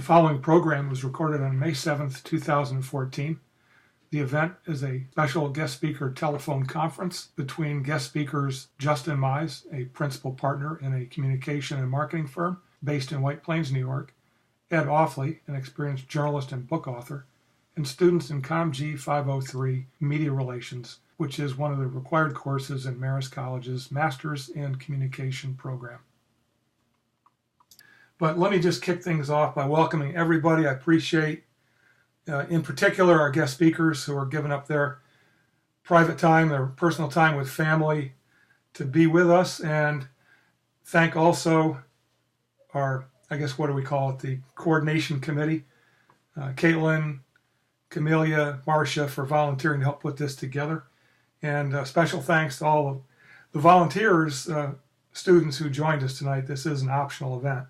The following program was recorded on May 7th, 2014. The event is a special guest speaker telephone conference between guest speakers Justin Meise, a principal partner in a communication and marketing firm based in White Plains, New York, Ed Offley, an experienced journalist and book author, and students in COMG 503 Media Relations, which is one of the required courses in Marist College's Masters in Communication program. But let me just kick things off by welcoming everybody. I appreciate, in particular, our guest speakers who are giving up their private time, their personal time with family to be with us, and thank also our, what do we call it, the coordination committee, Caitlin, Camelia, Marcia, for volunteering to help put this together. And special thanks to all of the volunteers, students who joined us tonight. This is an optional event,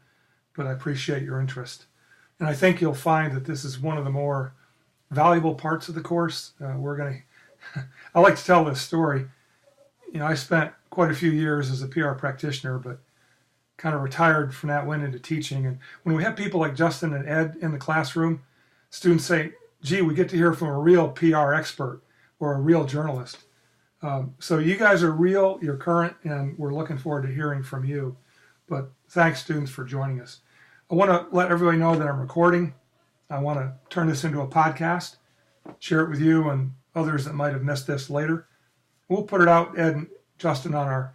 but I appreciate your interest. And I think you'll find that this is one of the more valuable parts of the course. I like to tell this story. I spent quite a few years as a PR practitioner, but kind of retired from that, went into teaching. And when we have people like Justin and Ed in the classroom, students say, gee, we get to hear from a real PR expert or a real journalist. So you guys are real, you're current, and we're looking forward to hearing from you. But thanks, students, for joining us. I want to let everybody know that I'm recording. I want to turn this into a podcast, share it with you and others that might have missed this later. We'll put it out, Ed and Justin, on our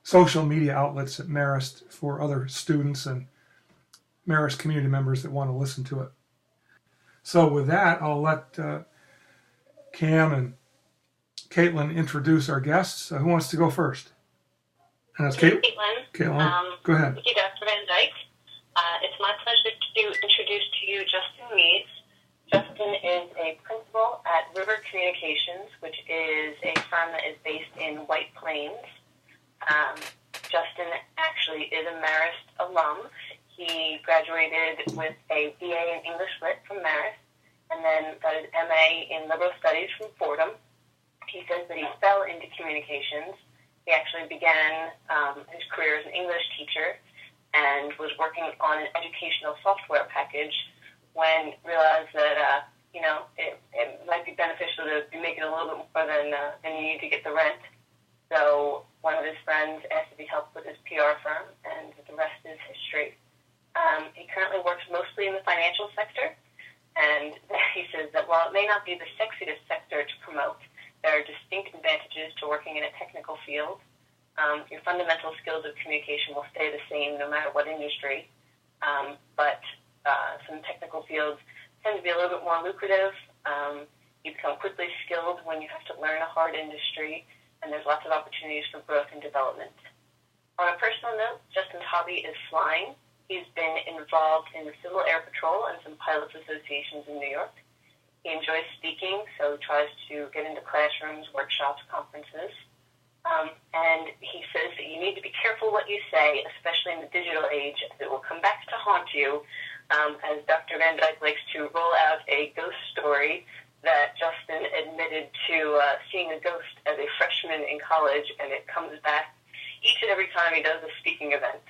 social media outlets at Marist for other students and Marist community members that want to listen to it. So with that, I'll let Cam and Caitlin introduce our guests. Who wants to go first? And that's Caitlin. Go ahead. Thank you, Dr. Van Dyke. It's my pleasure to introduce to you Justin Meise. Justin is a principal at River Communications, which is a firm that is based in White Plains. Justin actually is a Marist alum. He graduated with a BA in English Lit from Marist, and then got his MA in Liberal Studies from Fordham. He says that he fell into communications. He actually began his career as an English teacher and was working on an educational software package when realized that, it might be beneficial to be making a little bit more than you need to get the rent. So one of his friends asked if he helped with his PR firm, and the rest is history. He currently works mostly in the financial sector, and he says that while it may not be the sexiest sector to promote, there are distinct advantages to working in a technical field. Your fundamental skills of communication will stay the same no matter what industry, but some technical fields tend to be a little bit more lucrative. You become quickly skilled when you have to learn a hard industry, and there's lots of opportunities for growth and development. On a personal note, Justin's hobby is flying. He's been involved in the Civil Air Patrol and some pilots associations in New York. He enjoys speaking, so he tries to get into classrooms, workshops, conferences. And he says that you need to be careful what you say, especially in the digital age, as it will come back to haunt you, as Dr. Van Dyke likes to roll out a ghost story that Justin admitted to seeing a ghost as a freshman in college, and it comes back each and every time he does a speaking event.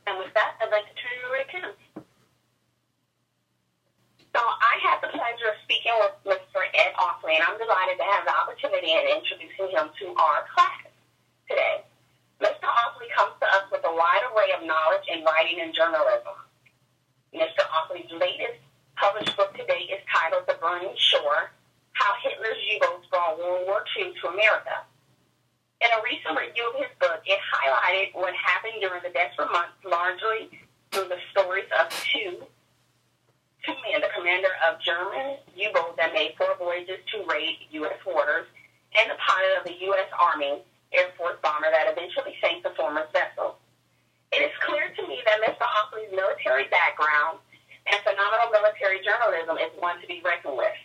And with that, I'd like to turn it over to Kim. So I had the pleasure of speaking with Mr. Ed Offley, and I'm delighted to have the opportunity in introducing him to our class today. Mr. Offley comes to us with a wide array of knowledge in writing and journalism. Mr. Offley's latest published book today is titled The Burning Shore, How Hitler's U-Boats Brought World War II to America. In a recent review of his book, it highlighted what happened during the desperate months, largely through the stories of two men, the commander of German U-boats that made 4 voyages to raid U.S. waters, and the pilot of the U.S. Army Air Force bomber that eventually sank the former's vessel. It is clear to me that Mr. Offley's military background and phenomenal military journalism is one to be reckoned with.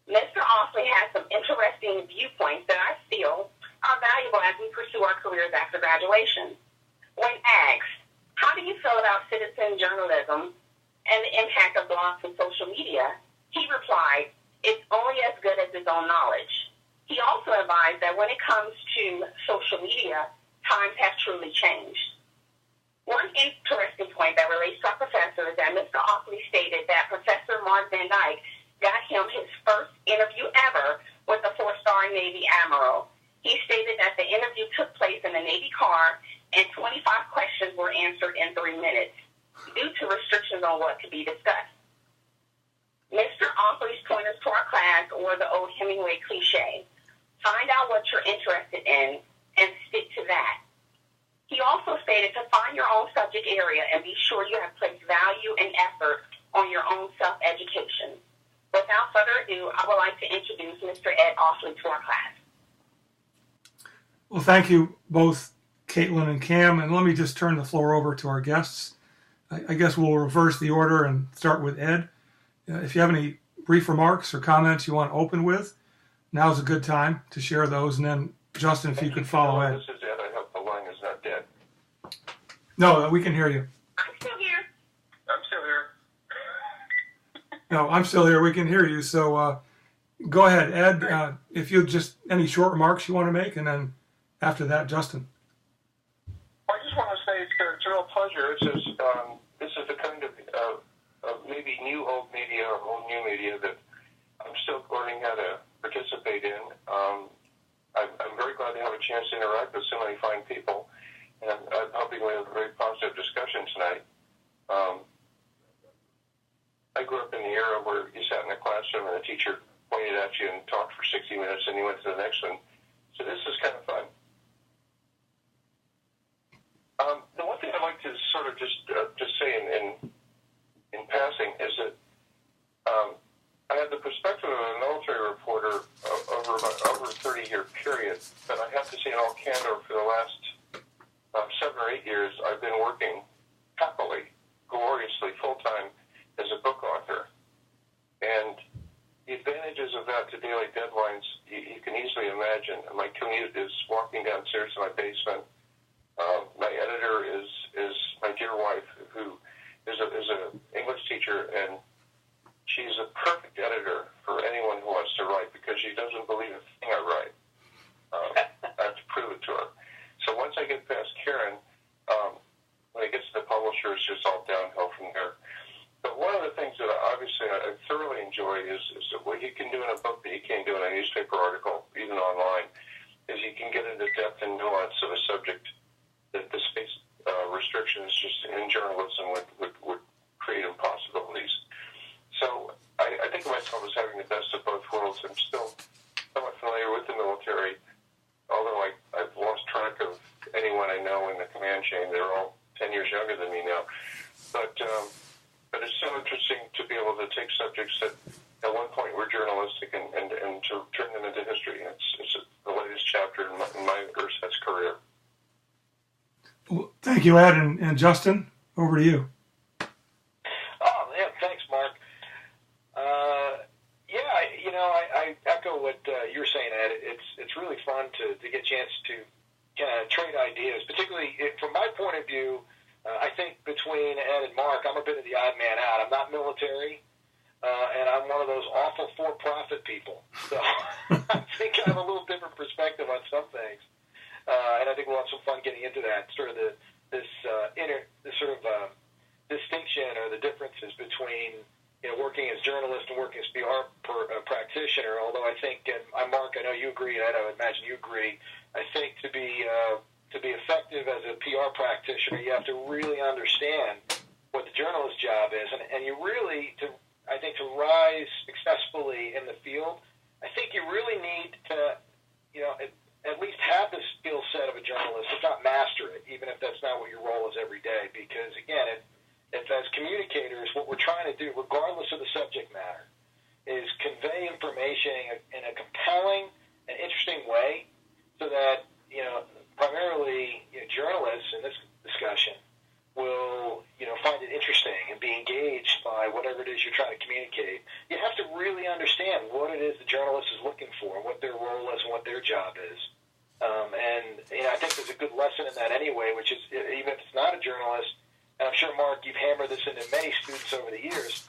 Mr. Offley has some interesting viewpoints that I feel are valuable as we pursue our careers after graduation. When asked, how do you feel about citizen journalism and the impact of blogs and social media, he replied, it's only as good as its own knowledge. He also advised that when it comes to social media, times have truly changed. One interesting point that relates to our professor is that Mr. Offley on what to be discussed. Mr. Offley's pointers to our class were the old Hemingway cliche: find out what you're interested in and stick to that. He also stated to find your own subject area and be sure you have placed value and effort on your own self-education. Without further ado, I would like to introduce Mr. Ed Offley to our class. Well, thank you both, Caitlin and Cam, and let me just turn the floor over to our guests. I guess we'll reverse the order and start with Ed. If you have any brief remarks or comments you want to open with, now's a good time to share those, and then Justin, if you could follow Ed. This is Ed. I hope the line is not dead. No, we can hear you. I'm still here. I'm still here. No, I'm still here. We can hear you. So go ahead, Ed. If you just any short remarks you want to make, and then after that, Justin. I just want to say it's a real pleasure. This is the kind of maybe new old media or old new media that I'm still learning how to participate in. I'm very glad to have a chance to interact with so many fine people, and I'm hoping we have a very positive discussion tonight. I grew up in the era where you sat in a classroom and a teacher pointed at you and talked for 60 minutes, and you went to the next one. So this is kind of fun. The one thing I'd like to sort of just say in passing is that I had the perspective of a military reporter over a 30-year period, but I have to say in all candor, for the last 7 or 8 years, I've been working happily, gloriously, full-time as a book author. And the advantages of that to daily deadlines, you can easily imagine. My commute is walking downstairs to my basement. My editor is my dear wife, who is an English teacher, and she's a perfect editor for anyone who wants to write because she doesn't believe a thing I write. I have to prove it to her. So once I get past Karen, when it gets to the publisher, it's just all downhill from there. But one of the things that obviously I thoroughly enjoy is what you can do in a book that you can't do in a newspaper article, even online, is you can get into depth and nuance of a subject that the space restrictions just in journalism would create impossibilities. So I think of myself as having the best of both worlds. I'm still somewhat familiar with the military, although I've lost track of anyone I know in the command chain. They're all 10 years younger than me now. But it's so interesting to be able to take subjects that at one point were journalistic and to turn them into history. It's the latest chapter in my Earth's career. Well, thank you, Ed, and Justin, over to you. Oh, yeah, thanks, Mark. I echo what you were saying, Ed. It's really fun to get a chance to kind of trade ideas, particularly from my point of view. I think between Ed and Mark, I'm a bit of the odd man out. I'm not military, and I'm one of those awful for-profit people. So I think I have a little different perspective on some things. And I think we'll have some fun getting into that, sort of this distinction or the differences between working as journalist and working as PR practitioner. Although I think, and Mark, I know you agree, and I would imagine you agree. I think to be effective as a PR practitioner, you have to really understand what the journalist's job is, and you really to rise successfully in the field. I think you really need to at least have the skill set of a journalist, if not master it, even if that's not what your role is every day. Because, again, if as communicators, what we're trying to do, regardless of the subject matter, is convey information in a compelling and interesting way so that, primarily journalists in this discussion will, find it interesting and be engaged by whatever it is you're trying to communicate. You have to really understand what it is the journalist is looking for, what their role is, and what their job is. I think there's a good lesson in that anyway, which is even if it's not a journalist, and I'm sure, Mark, you've hammered this into many students over the years,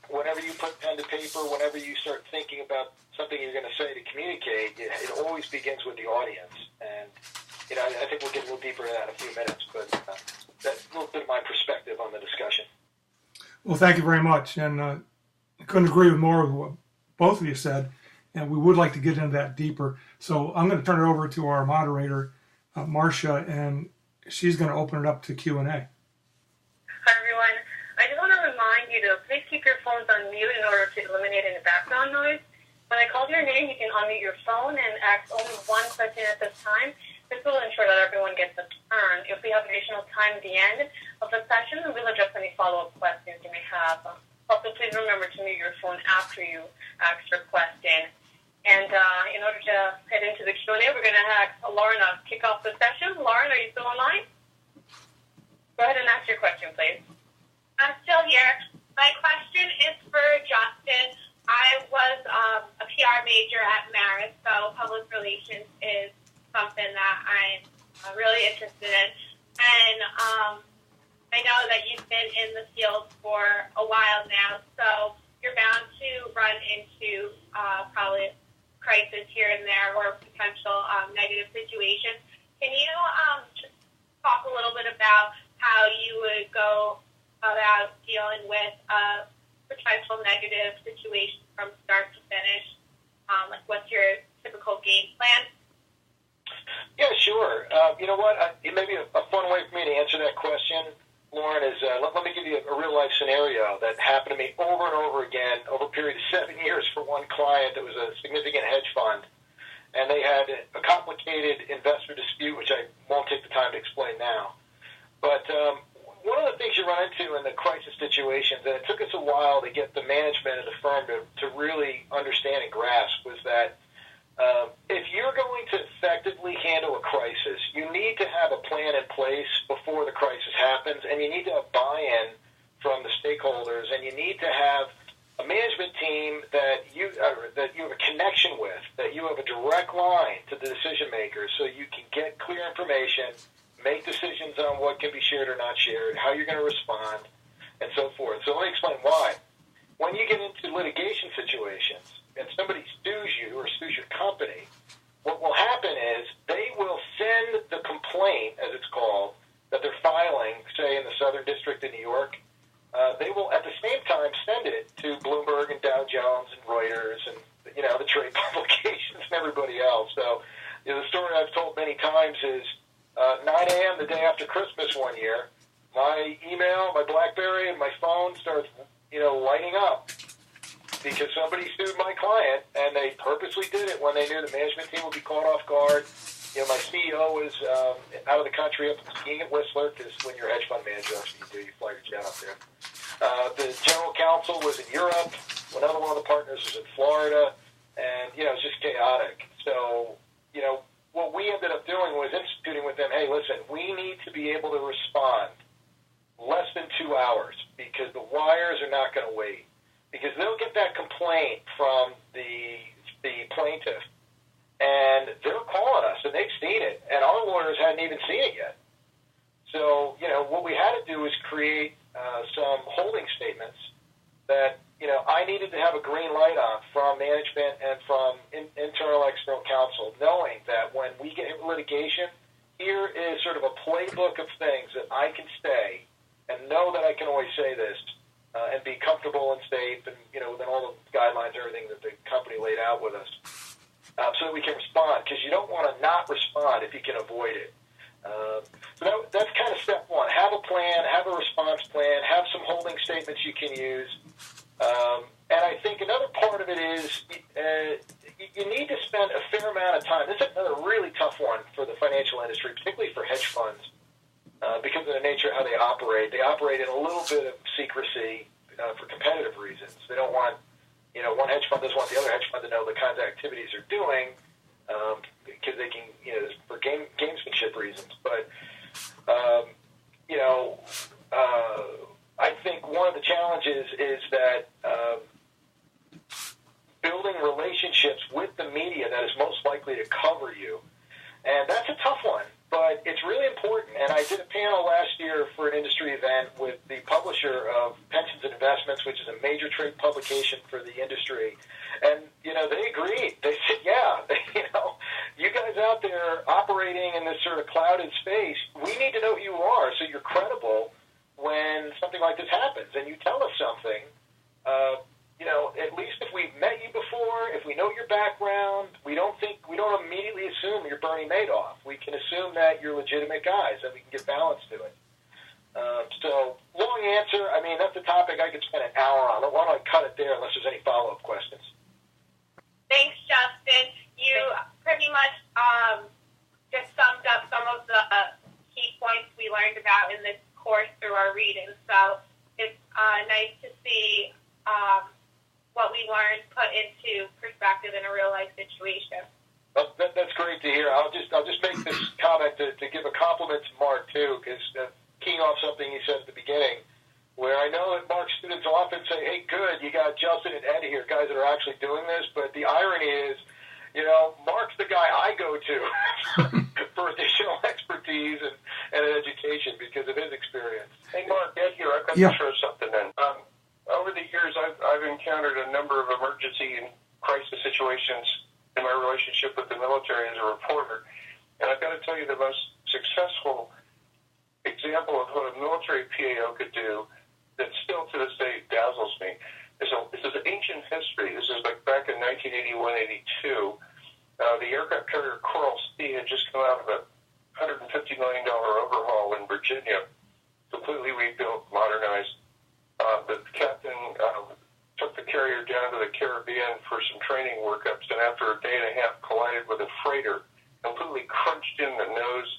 whenever you put pen to paper, whenever you start thinking about something you're going to say to communicate, it always begins with the audience. And, I think we'll get a little deeper into that in a few minutes, but that's a little bit of my perspective on the discussion. Well, thank you very much. And I couldn't agree with more of what both of you said. And we would like to get into that deeper. So I'm going to turn it over to our moderator, Marcia, and she's going to open it up to Q&A. Hi, everyone. I just want to you to please keep your phones on mute in order to eliminate any background noise. When I call your name, you can unmute your phone and ask only one question at this time. This will ensure that everyone gets a turn. If we have additional time at the end of the session, we'll address any follow-up questions you may have. Also, please remember to mute your phone after you ask your question. And in order to head into the Q&A, we're going to ask Lauren to kick off the session. Lauren, are you still online? Go ahead and ask your question, please. I'm still here. My question is for Justin. I was a PR major at Marist, so public relations is something that I'm really interested in. And I know that you've been in the field for a while now, so you're bound to run into probably crisis here and there or potential negative situations. Can you just talk a little bit about how you would go about dealing with a potential negative situation from start to finish? Like, what's your typical game plan? Yeah, sure. You know what? It may be a fun way for me to answer that question, Lauren, is let me give you a real-life scenario that happened to me over and over again over a period of 7 years for one client that was a significant hedge fund. And they had a complicated investor dispute, which I won't take the time to explain now. But one of the things you run into in the crisis situations, and it took us a while to get the management of the firm to really understand and grasp, was that if you're going to effectively handle a crisis, you need to have a plan in place before the crisis happens, and you need to have buy-in from the stakeholders, and you need to have a management team that you have a connection with, that you have a direct line to the decision makers so you can get clear information, make decisions on what can be shared or not shared, how you're going to respond, and so forth. So let me explain why. When you get into litigation situations and somebody sues you or sues your company, what will happen is they will send the complaint, as it's called, that they're filing, say, in the Southern District of New York. They will, at the same time, send it to Bloomberg and Dow Jones and Reuters and, the trade publications and everybody else. So, the story I've told many times is 9 a.m. the day after Christmas one year, my email, my BlackBerry, and my phone starts, lighting up because somebody sued my client, and they purposely did it when they knew the management team would be caught off guard. My CEO was out of the country up skiing at Whistler, because when you're a hedge fund manager, that's what you do. You fly your jet up there. The general counsel was in Europe. Another one of the partners was in Florida. And, it's just chaotic. So, what we ended up doing was instituting with them, hey, listen, we need to be able to respond less than 2 hours because the wires are not going to wait. Because they'll get that complaint from the plaintiff, and they're calling us, and they've seen it, and our lawyers hadn't even seen it yet. So, what we had to do was create some holding statements that, I needed to have a green light on from management and from internal, external counsel, knowing that when we get into litigation, here is sort of a playbook of things that I can say and know that I can always say this and be comfortable and safe and, within all the guidelines and everything that the company laid out with us so that we can respond, because you don't want to not respond if you can avoid it. So that's kind of step one. Have a plan, have a response plan, have some holding statements you can use. And I think another part of it is you need to spend a fair amount of time. This is another really tough one for the financial industry, particularly for hedge funds, because of the nature of how they operate. They operate in a little bit of secrecy for competitive reasons. They don't want, one hedge fund doesn't want the other hedge fund to know the kinds of activities they're doing because they can, for gamesmanship reasons. But, I think one of the challenges is that building relationships with the media that is most likely to cover you. And that's a tough one, but it's really important. And I did a panel last year for an industry event with the publisher of Pensions and Investments, which is a major trade publication for the industry. And, they agreed. They said, yeah, you guys out there operating in this sort of clouded space, we need to know who you are so you're credible when something like this happens and you tell us something. At least if we've met you before, if we know your background, we don't immediately assume you're Bernie Madoff. We can assume that you're legitimate guys and we can get balance to it. So long long answer. I mean, that's a topic I could spend an hour on. Why don't I cut it there unless there's any follow-up questions? Thanks, Justin. You pretty much just summed up some of the key points we learned about in this course through our reading. So it's nice to see what we learned put into perspective in a real-life situation. Well, that's great to hear. I'll just make this comment to give a compliment to Mark, too, because keying off something he said at the beginning, where I know that Mark's students often say, hey, good, you got Justin and Ed here, guys that are actually doing this, but the irony is, you know, Mark's the guy I go to for additional expertise and an education because of his experience. Hey, Mark, Ed here. I've got to throw something in. Over the years, I've encountered a number of emergency and crisis situations in my relationship with the military as a reporter. And I've got to tell you, the most successful example of what a military PAO could do that still to this day dazzles me is this is ancient history. This is like back in 1981-82. The aircraft carrier Coral Sea had just come out of a $150 million overhaul in Virginia, completely rebuilt, modernized. The captain took the carrier down to the Caribbean for some training workups, and after a day and a half collided with a freighter, completely crunched in the nose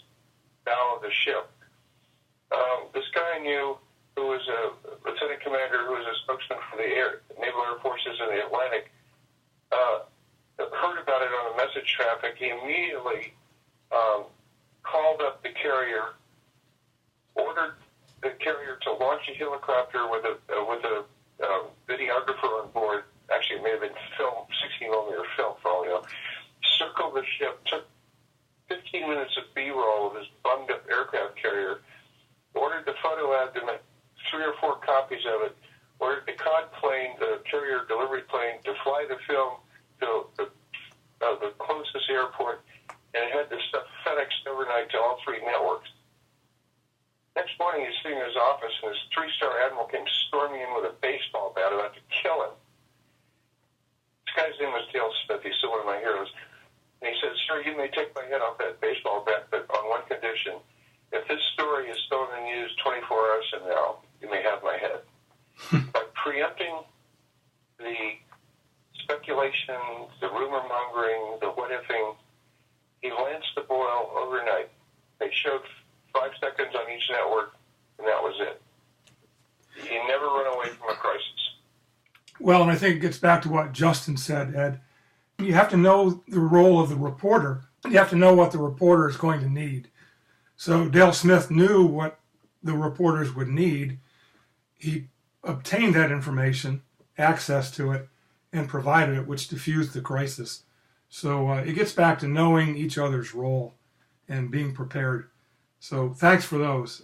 bow of the ship. This guy I knew, who was a lieutenant commander, who was a spokesman for the Naval Air Forces in the Atlantic, heard about it on the message traffic. He immediately called up the carrier, ordered the carrier to launch a helicopter with a videographer on board. Actually, it may have been 16mm film for all you know. Circled the ship, took 15 minutes of B-roll of this bunged-up aircraft carrier, ordered the photo lab to make 3 or 4 copies of it, ordered the COD plane, the carrier delivery plane, to fly the film to the closest airport, and it had this stuff FedExed overnight to all 3 networks. Next morning, he's sitting in his office, and this 3-star admiral came storming in with a baseball bat about to kill him. This guy's name was Dale Smith. He's still one of my heroes. And he said, sir, you may take my head off that baseball bat, but on one condition. If this story is still in the news 24 hours from now, you may have my head. By preempting the speculation, the rumor mongering, the what-ifing, he lanced the boil overnight. They showed 5 seconds on each network, and that was it. You never run away from a crisis. Well, and I think it gets back to what Justin said, Ed. You have to know the role of the reporter. You have to know what the reporter is going to need. So Dale Smith knew what the reporters would need. He obtained that information, access to it, and provided it, which diffused the crisis. So it gets back to knowing each other's role and being prepared. So thanks for those.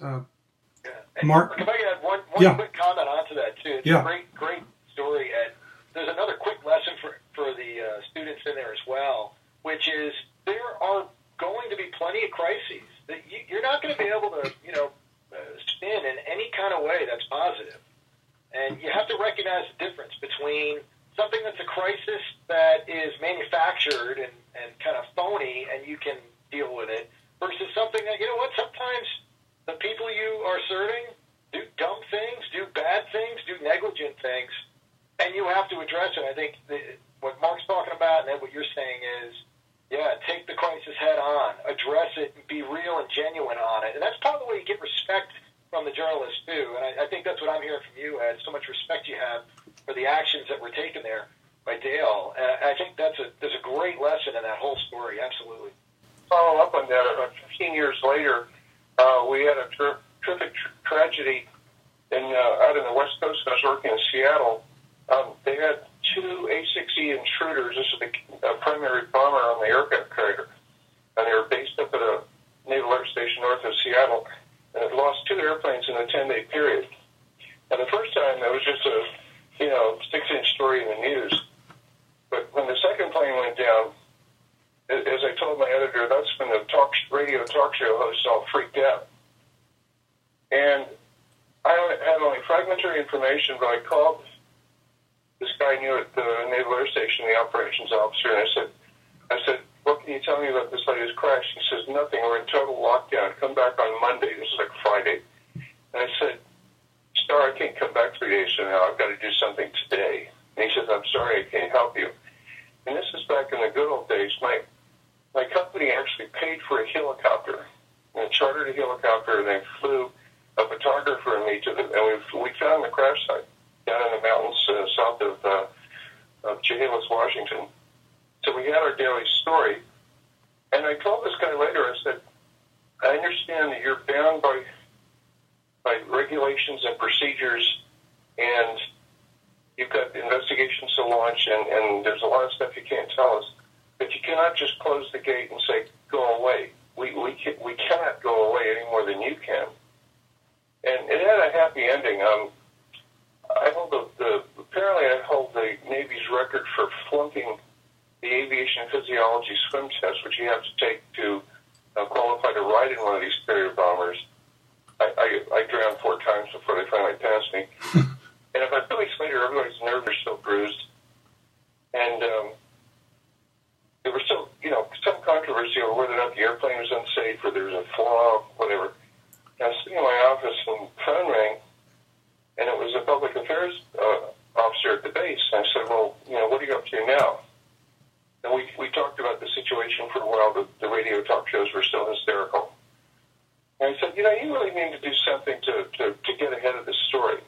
Mark? If I could add one quick comment onto that, too. It's a great story, Ed. There's another quick lesson for the students in there as well, which is there are going to be plenty of crises. That you're not going to be able to, spin in any kind of way that's positive. And you have to recognize the difference between something that's a crisis that is manufactured and kind of phony and you can deal with it versus something that, sometimes the people you are serving do dumb things, do bad things, do negligent things, and you have to address it. I think what Mark's talking about and what you're saying is, take the crisis head on, address it, and be real and genuine on it. And that's part of the way you get respect from the journalists, too. And I think that's what I'm hearing from you, Ed, so much respect you have for the actions that were taken there by Dale. I think there's a great lesson in that whole story, absolutely. Follow up on that, about 15 years later, we had a terrific tragedy out in the West Coast. I was working in Seattle. They had 2 A-6E intruders. This is the primary bomber on the aircraft carrier. And they were based up at a naval air station north of Seattle. And had lost 2 airplanes in a 10-day period. And the first time, it was just a 6-inch story in the news. But when the second plane went down, as I told my editor, that's when the radio talk show hosts all freaked out. And I had only fragmentary information, but I called this guy I knew at the Naval Air Station, the operations officer, and I said, what can you tell me about this latest crash? He says, nothing. We're in total lockdown. Come back on Monday. This is like Friday. And I said, sorry, I can't come back 3 days from now. I've got to do something today. And he says, I'm sorry, I can't help you. And this is back in the good old days. My company actually paid for a helicopter. And chartered a helicopter, and they flew a photographer and me to and we found the crash site down in the mountains south of Chehalis, Washington. So we had our daily story. And I told this guy later, I said, I understand that you're bound by regulations and procedures, and you've got investigations to launch, and there's a lot of stuff you can't tell us. But you cannot just close the gate and say, go away. We cannot go away any more than you can. And it had a happy ending. I hold apparently I hold the Navy's record for flunking the aviation physiology swim test, which you have to take to qualify to ride in one of these carrier bombers. I drowned 4 times before they finally passed me. And about 2 weeks later, everybody's nerves are still bruised. And there was some controversy over whether or not the airplane was unsafe or there was a flaw, whatever. And I was sitting in my office and the phone rang, and it was a public affairs officer at the base. And I said, well, what are you up to now? And we talked about the situation for a while. The radio talk shows were still hysterical. And I said, you really need to do something to get ahead of this story.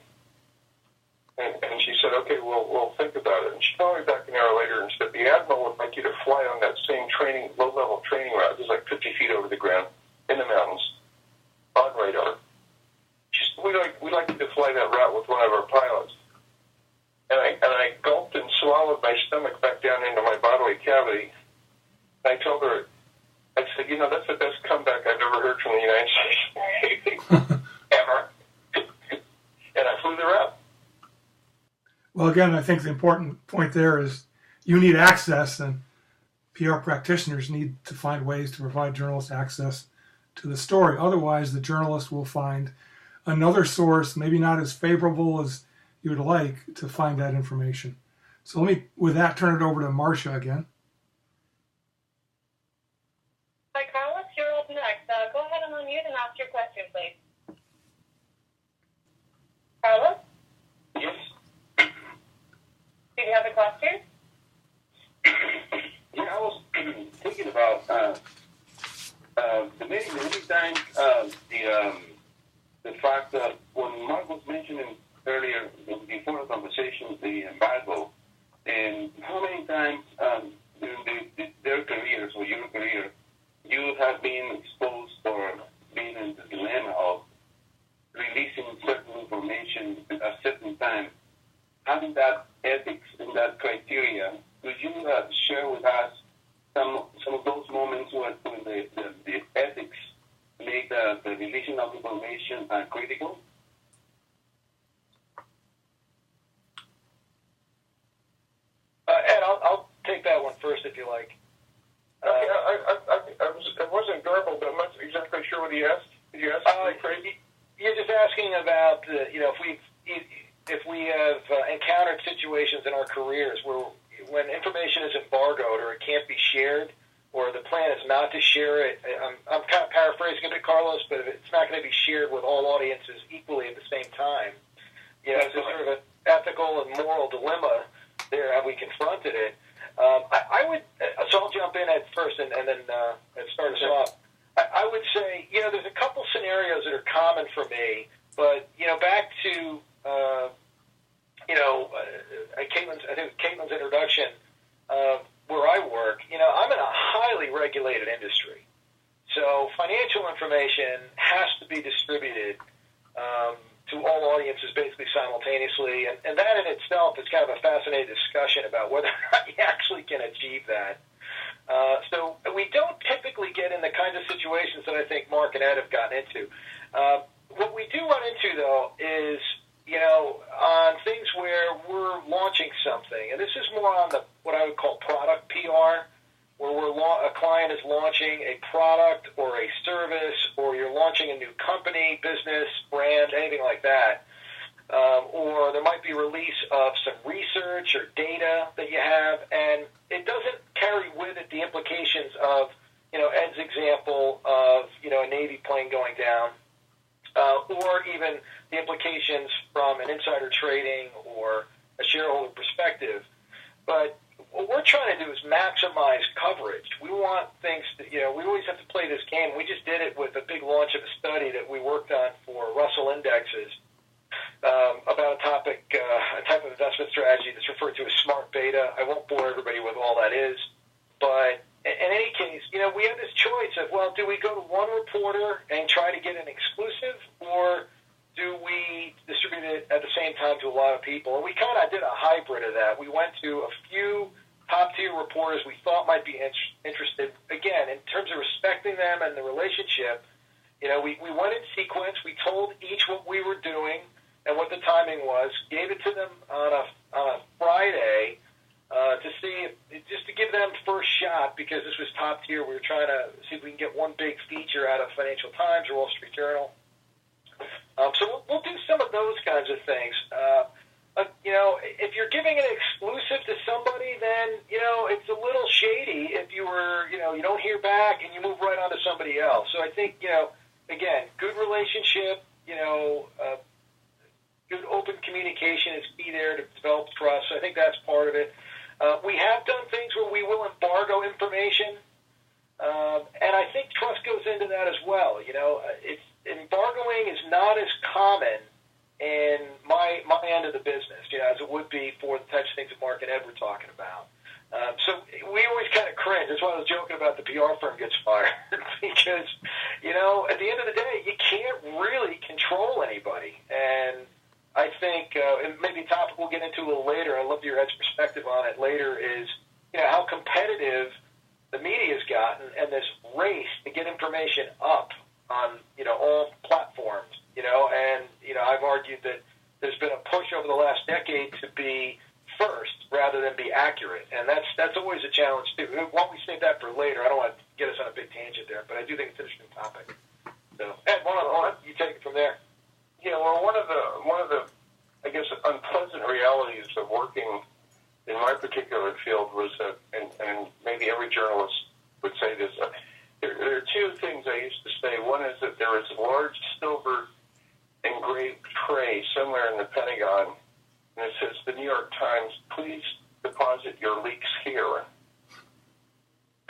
And she said, okay, we'll think about it. And she called me back an hour later and said, the Admiral would like you to fly on that same low-level training route. It's like 50 feet over the ground in the mountains on radar. She said, we'd like you to fly that route with one of our pilots. And I gulped and swallowed my stomach back down into my bodily cavity. And I told her, I said, that's the best comeback I've ever heard from the United States ever. And I flew the route. Well, again, I think the important point there is you need access, and PR practitioners need to find ways to provide journalists access to the story. Otherwise, the journalist will find another source, maybe not as favorable as you would like, to find that information. So let me, with that, turn it over to Marcia again. Hi, Carlos, you're up next. Go ahead and unmute and ask your question, please. Carlos? Yes. Do you have a question? Yeah, I was thinking about the many times the fact that when Mark was mentioning earlier before the conversation the embargo, and how many times during their careers or your career you have been exposed or been in the dilemma of releasing certain information at a certain time, having that ethics and that criteria. Could you share with us some of those moments when the ethics make the releasing of information critical? Ed, I'll take that one first if you like. I wasn't garbled, but I'm not exactly sure what he asked. Did you ask something crazy? You're just asking about if we have encountered situations in our careers where when information is embargoed or it can't be shared, or the plan is not to share it. I'm kind of paraphrasing a bit, Carlos, but if it's not going to be shared with all audiences equally at the same time, it's a sort of an ethical and moral dilemma there. Have we confronted it? I would. So I'll jump in at first and then start us off. I would say, there's a couple scenarios that are common for me, but back to Caitlin's introduction of where I work. I'm in a highly regulated industry, so financial information has to be distributed to all audiences basically simultaneously, and that in itself is kind of a fascinating discussion about whether or not you actually can achieve that. So we don't typically get in the kinds of situations that I think Mark and Ed have gotten into. What we do run into, though, is, on things where we're launching something, and this is more on what I would call product PR, where a client is launching a product or a service, or you're launching a new company, business, brand, anything like that. Or there might be release of some research or data that you have, and it doesn't carry with it the implications of, Ed's example of, a Navy plane going down. or even the implications from an insider trading or a shareholder perspective. But what we're trying to do is maximize coverage. We want things that, we always have to play this game. We just did it with a big launch of a study that we worked on for Russell Indexes about a type of investment strategy that's referred to as smart beta. I won't bore everybody with all that is, but in any case, we have this choice of, well, do we go to one reporter and try to get an exclusive, or do we distribute it at the same time to a lot of people? And we kind of did a hybrid of that. We went to a few top-tier reporters we thought might be interested. Again, in terms of respecting them and the relationship, we went in sequence. We told each what we were doing and what the timing was, gave it to them on a Friday to see, just to give them first shot, because this was top tier. We were trying to see if we can get one big feature out of Financial Times or Wall Street Journal. So we'll do some of those kinds of things. If you're giving an exclusive to somebody, then, it's a little shady if you don't hear back and you move right on to somebody else. So I think, again, good relationship, good open communication is key there to develop trust. So I think that's part of it. We have done things where we will embargo information, and I think trust goes into that as well. Embargoing is not as common in my end of the business, as it would be for the types of things that Mark and Ed were talking about. So we always kind of cringe. That's why I was joking about the PR firm gets fired, because, at the end of the day, you can't really control anybody. And I think, and maybe a topic we'll get into a little later, I'd love your Ed's perspective on it later, is, how competitive the media has gotten, and this race to get information up on, all platforms, and, I've argued that there's been a push over the last decade to be first rather than be accurate, and that's always a challenge too. Why don't we save that for later? I don't want to get us on a big tangent there, but I do think it's an interesting topic. So, Ed, you take it from there. Yeah, well, one of the I guess unpleasant realities of working in my particular field was that, and maybe every journalist would say this, there are two things I used to say. One is that there is a large silver engraved tray somewhere in the Pentagon, and it says, "The New York Times, please deposit your leaks here."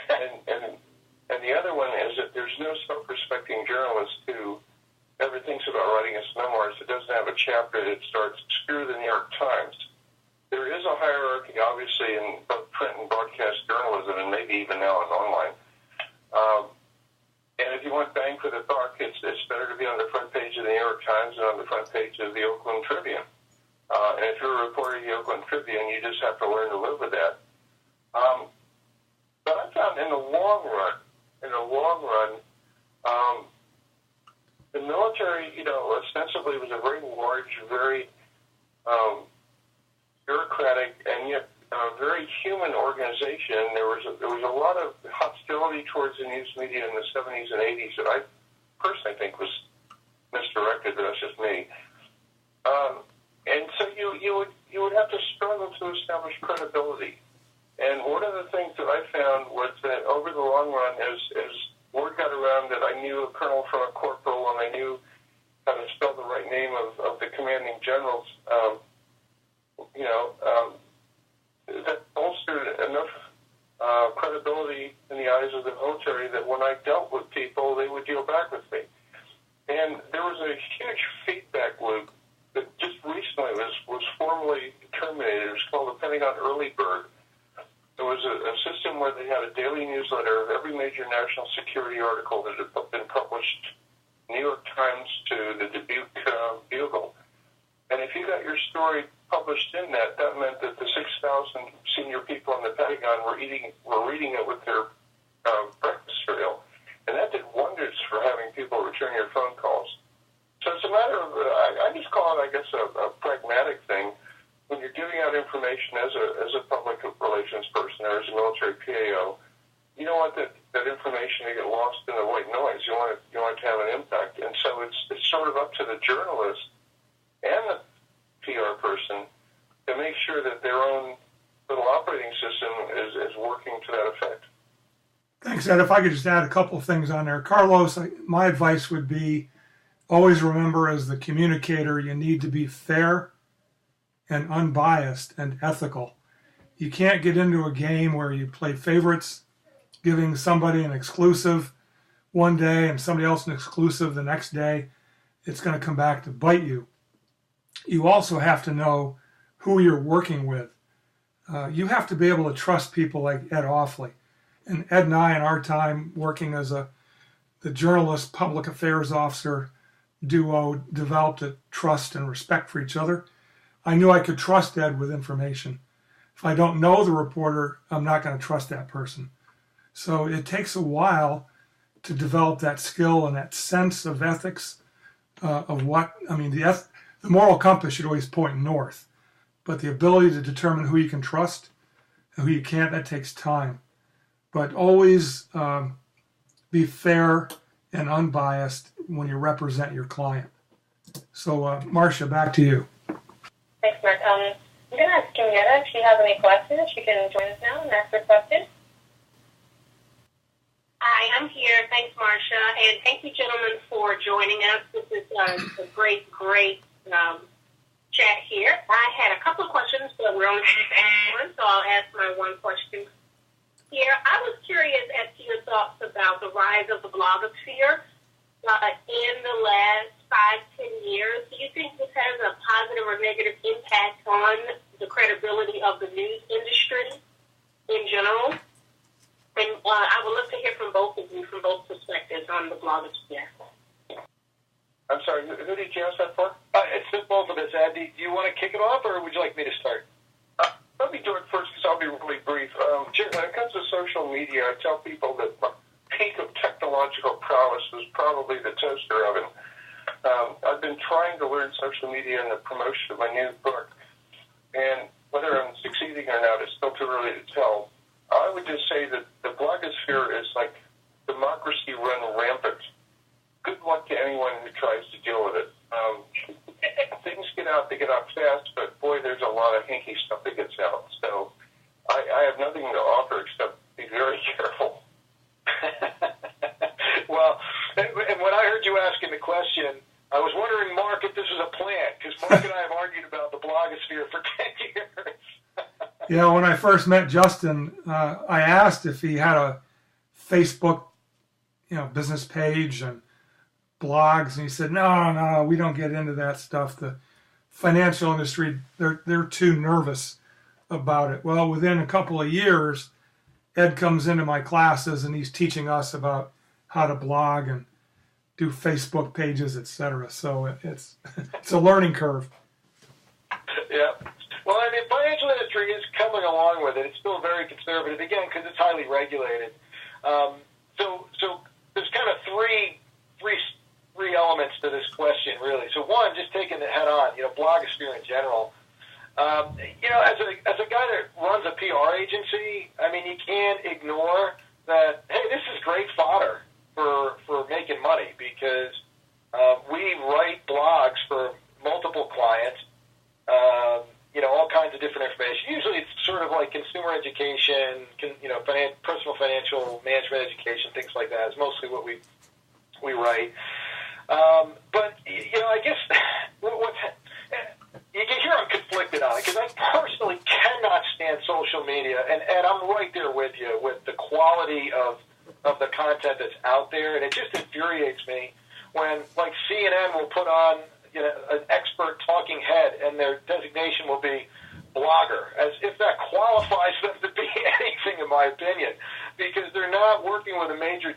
And the other one is that there's no self-respecting journalist who ever thinks about writing his memoirs that doesn't have a chapter that starts, "Screw the New York Times." There is a hierarchy, obviously, in both print and broadcast journalism, and maybe even now in online. And if you want bang for the buck, it's better to be on the front page of the New York Times than on the front page of the Oakland Tribune. And if you're a reporter of the Oakland Tribune, you just have to learn to live with that. But I found in the long run, the military, ostensibly was a very large, very bureaucratic, and yet very human organization. There was a lot of hostility towards the news media in the 70s and 80s that I personally think was misdirected, but that's just me. And so you would have to struggle to establish credibility. And one of the things that I found was that over the long run, as word got around that I knew a colonel from a corporal and I knew how to spell the right name of the commanding generals, that bolstered enough credibility in the eyes of the military that when I dealt with people, they would deal back with me. And there was a huge feedback loop that just recently was formally terminated. It was called the Pentagon Early Bird. It was a system where they had a daily newsletter of every major national security article that had been published, New York Times to the Dubuque Bugle. And if you got your story published in that meant that the 6,000 senior people in the Pentagon were reading it with their breakfast cereal. And that did wonders for having people return your phone calls. So it's a matter of, I just call it, I guess, a pragmatic thing. When you're giving out information as a public relations person or as a military PAO, you don't want that information to get lost in the white noise. You want it to have an impact. And so it's sort of up to the journalist and the PR person to make sure that their own little operating system is working to that effect. Thanks, Ed. If I could just add a couple of things on there. Carlos, my advice would be always remember as the communicator, you need to be fair and unbiased and ethical. You can't get into a game where you play favorites, giving somebody an exclusive one day and somebody else an exclusive the next day. It's going to come back to bite you. You also have to know who you're working with. You have to be able to trust people like Ed Offley. And Ed and I, in our time working as the journalist public affairs officer duo, developed a trust and respect for each other. I knew I could trust Ed with information. If I don't know the reporter, I'm not going to trust that person. So it takes a while to develop that skill and that sense of ethics of what, I mean, the moral compass should always point north, but the ability to determine who you can trust and who you can't, that takes time. But always be fair and unbiased when you represent your client. So, Marcia, back to you. Thanks, Mark. I'm going to ask Kenyatta if she has any questions. She can join us now and ask her question. Hi, I'm here. Thanks, Marcia. And thank you, gentlemen, for joining us. This is a great chat here. I had a couple of questions, but we're only one, so I'll ask my one question here. I was curious as to your thoughts about the rise of the blogosphere in the last 5-10 years. Do you think this has a positive or negative impact on the credibility of the news industry in general? And I would love to hear from both of you, from both perspectives on the blogosphere. I'm sorry, who did you ask that for? It's both of us. Ed, do you want to kick it off, or would you like me to start? Let me do it first because I'll be really brief. When it comes to social media, I tell people that my peak of technological prowess was probably the toaster oven. I've been trying to learn social media in the promotion of my new book, and whether I'm succeeding or not is still too early to tell. I would just say that the blogosphere is like democracy run rampant. Good luck to anyone who tries to deal with it. Things get out, they get out fast, but boy, there's a lot of hinky stuff that gets out. So I have nothing to offer except be very careful. Well, and when I heard you asking the question, I was wondering, Mark, if this was a plan, because Mark and I have argued about the blogosphere for 10 years. Yeah, when I first met Justin, I asked if he had a Facebook, business page and blogs, and he said, no, we don't get into that stuff. The financial industry, they're too nervous about it. Well, within a couple of years, Ed comes into my classes and he's teaching us about how to blog and do Facebook pages, etc. So it's a learning curve. Yeah. Well, I mean, financial industry is coming along with it. It's still very conservative, again, because it's highly regulated. So there's kind of three elements to this question, really. So one, just taking it head on, blogosphere in general. As a guy that runs a PR agency, I mean, you can't ignore that, hey, this is great fodder for making money, because we write blogs for multiple clients, all kinds of different information. Usually it's sort of like consumer education, personal financial management education, things like that is mostly what we write. But I guess you can hear I'm conflicted on it, because I personally cannot stand social media, and I'm right there with you with the quality of the content that's out there, and it just infuriates me when, like, CNN will put on an expert talking head, and their designation will be blogger, as if that qualifies them to be anything, in my opinion, because they're not working with a major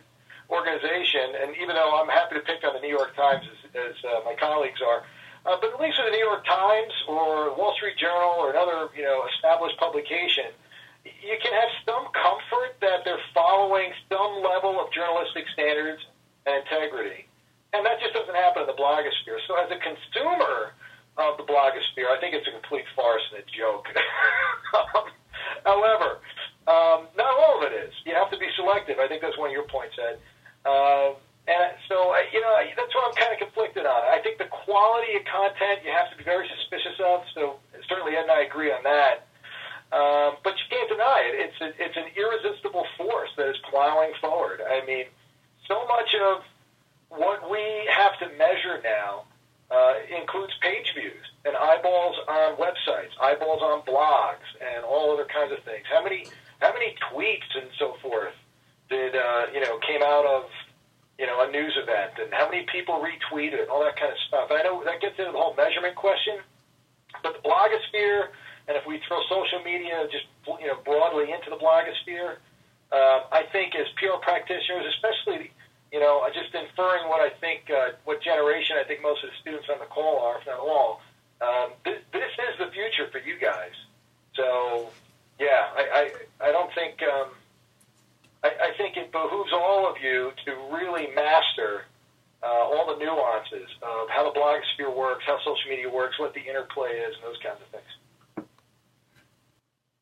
organization. And even though I'm happy to pick on the New York Times as my colleagues are, but at least with the New York Times or Wall Street Journal or another established publication, you can have some comfort that they're following some level of journalistic standards and integrity. And that just doesn't happen in the blogosphere. So as a consumer of the blogosphere, I think it's a complete farce and a joke. However, not all of it is. You have to be selective. I think that's one of your points, Ed. And so, that's what I'm kind of conflicted on. I think the quality of content you have to be very suspicious of. So certainly Ed and I agree on that. But you can't deny it. It's an irresistible force that is plowing forward. I mean, so much of what we have to measure now includes page views and eyeballs on websites, eyeballs on blogs, and all other kinds of things. How many tweets and so forth did came out of a news event, and how many people retweeted and all that kind of stuff. I know that gets into the whole measurement question, but the blogosphere, and if we throw social media just broadly into the blogosphere, I think as PR practitioners, especially just inferring what I think, what generation I think most of the students on the call are, if not all, this is the future for you guys. So, yeah, I don't think, I think it behooves all of you to really master all the nuances of how the blogosphere works, how social media works, what the interplay is, and those kinds of things.